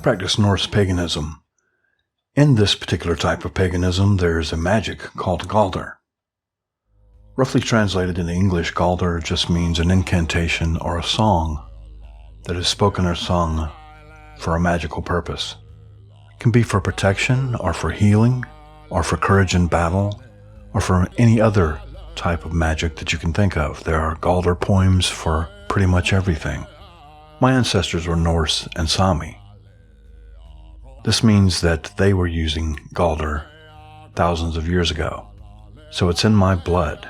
practice Norse paganism. In this particular type of paganism, there's a magic called Galdr. Roughly translated into English, Galdr just means an incantation or a song that is spoken or sung for a magical purpose. It can be for protection, or for healing, or for courage in battle, or for any other type of magic that you can think of. There are Galdr poems for pretty much everything. My ancestors were Norse and Sami. This means that they were using Galdr thousands of years ago. So it's in my blood.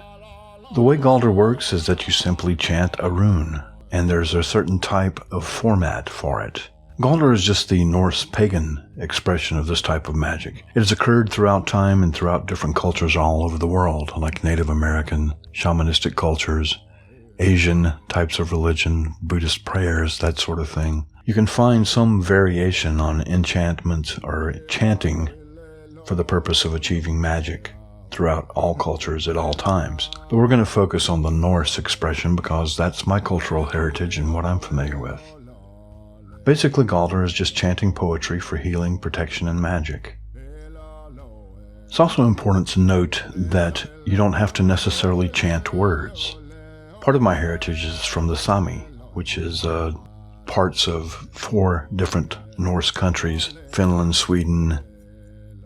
The way Galdr works is that you simply chant a rune, and there's a certain type of format for it. Galdr is just the Norse pagan expression of this type of magic. It has occurred throughout time and throughout different cultures all over the world, like Native American, shamanistic cultures, Asian types of religion, Buddhist prayers, that sort of thing. You can find some variation on enchantment or chanting for the purpose of achieving magic throughout all cultures at all times. But we're going to focus on the Norse expression because that's my cultural heritage and what I'm familiar with. Basically, Galdr is just chanting poetry for healing, protection, and magic. It's also important to note that you don't have to necessarily chant words. Part of my heritage is from the Sami, which is parts of 4 different Norse countries: Finland, Sweden,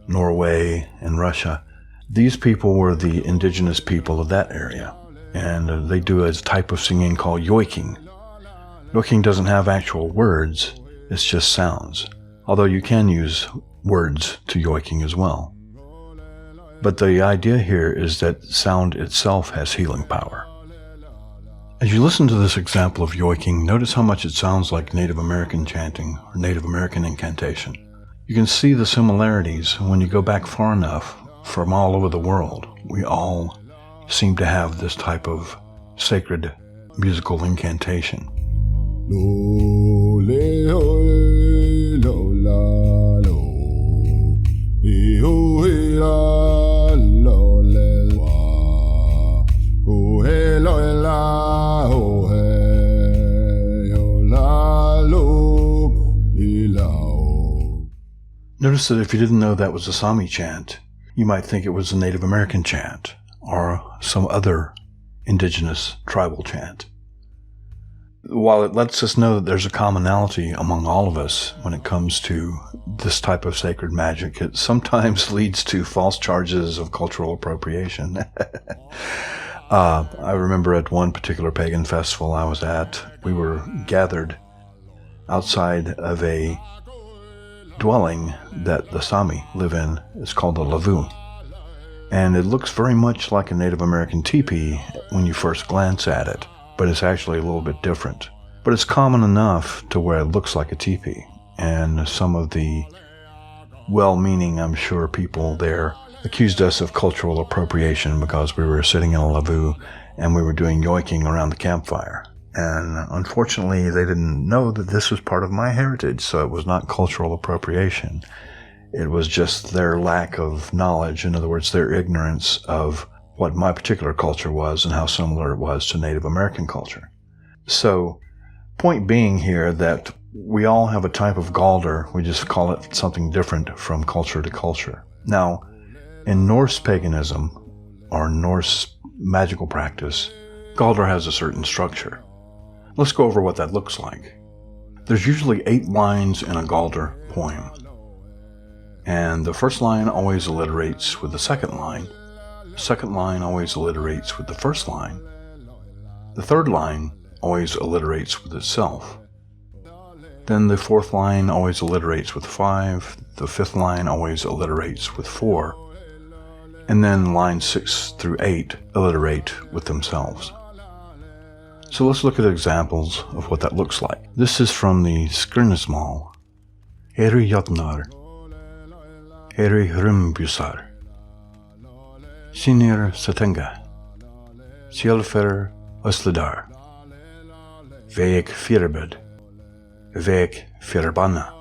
Norway, and Russia. These people were the indigenous people of that area, and they do a type of singing called yoiking. Yoiking doesn't have actual words, it's just sounds, although you can use words to yoiking as well. But the idea here is that sound itself has healing power. As you listen to this example of yoiking, notice how much it sounds like Native American chanting or Native American incantation. You can see the similarities when you go back far enough. From all over the world, we all seem to have this type of sacred musical incantation. Notice that if you didn't know that was a Sami chant, you might think it was a Native American chant or some other indigenous tribal chant. While it lets us know that there's a commonality among all of us when it comes to this type of sacred magic, it sometimes leads to false charges of cultural appropriation. I remember at one particular pagan festival I was at, we were gathered outside of a dwelling that the Sami live in. It's called the lavu, and it looks very much like a Native American teepee when you first glance at it, but it's actually a little bit different. But it's common enough to where it looks like a teepee, and some of the well-meaning, I'm sure, people there accused us of cultural appropriation because we were sitting in a lavu and we were doing yoiking around the campfire. And unfortunately, they didn't know that this was part of my heritage, so it was not cultural appropriation. It was just their lack of knowledge, in other words, their ignorance of what my particular culture was and how similar it was to Native American culture. So, point being here that we all have a type of Galdr, we just call it something different from culture to culture. Now, in Norse paganism, or Norse magical practice, Galdr has a certain structure. Let's go over what that looks like. There's usually 8 lines in a Galdr poem. And the first line always alliterates with the second line. The second line always alliterates with the first line. The third line always alliterates with itself. Then the fourth line always alliterates with 5. The fifth line always alliterates with 4. And then lines 6 through 8 alliterate with themselves. So let's look at examples of what that looks like. This is from the Skrinismal. Heri Jotnar, Heri Hrumbusar, Sinir Satenga, Sjálfer Ösledar, Veik Firbed, Veik Firbanna,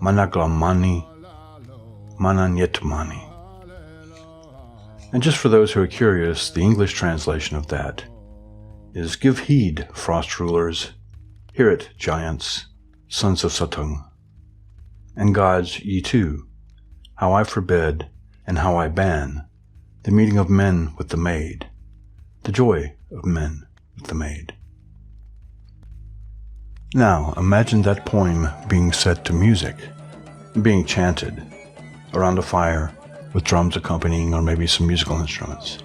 Manna glaum Manna Nyetmani. And just for those who are curious, the English translation of that is, "Give heed, frost rulers, hear it, giants, sons of Suttung, and gods ye too, how I forbid and how I ban the meeting of men with the maid, the joy of men with the maid. Now imagine that poem being set to music, being chanted around a fire with drums accompanying or maybe some musical instruments.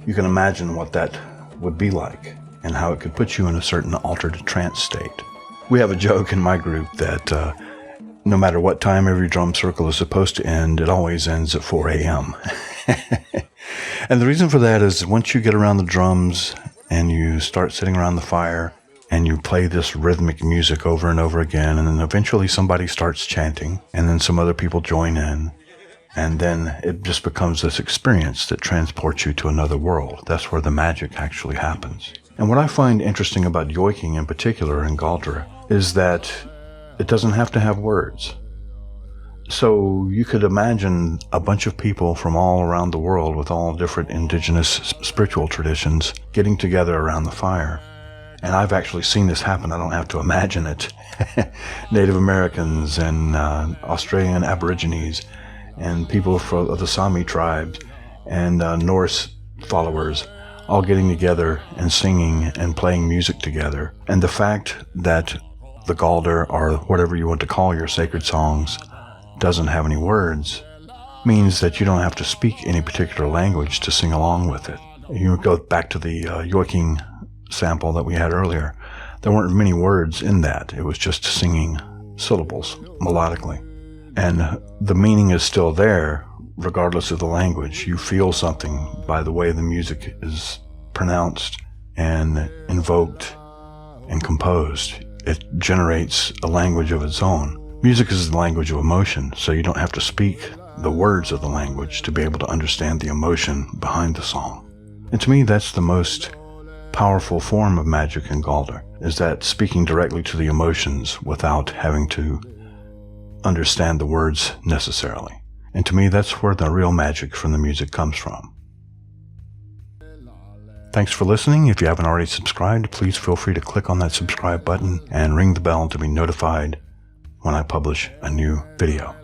You can imagine what that would be like and how it could put you in a certain altered trance state. We have a joke in my group that no matter what time every drum circle is supposed to end, it always ends at 4 a.m. And the reason for that is once you get around the drums and you start sitting around the fire and you play this rhythmic music over and over again, and then eventually somebody starts chanting, and then some other people join in, and then it just becomes this experience that transports you to another world. That's where the magic actually happens. And what I find interesting about yoiking in particular in Galdr is that it doesn't have to have words. So you could imagine a bunch of people from all around the world with all different indigenous spiritual traditions getting together around the fire. And I've actually seen this happen. I don't have to imagine it. Native Americans and Australian Aborigines and people of the Sami tribes and Norse followers all getting together and singing and playing music together. And the fact that the Galdr, or whatever you want to call your sacred songs, doesn't have any words means that you don't have to speak any particular language to sing along with it. You go back to the yoiking sample that we had earlier. There weren't many words in that. It was just singing syllables melodically. And the meaning is still there regardless of the language. You feel something by the way the music is pronounced and invoked and composed. It generates a language of its own. Music is the language of emotion, so you don't have to speak the words of the language to be able to understand the emotion behind the song. And to me, that's the most powerful form of magic in Galdr, is that speaking directly to the emotions without having to understand the words necessarily. And to me, that's where the real magic from the music comes from. Thanks for listening. If you haven't already subscribed, please feel free to click on that subscribe button and ring the bell to be notified when I publish a new video.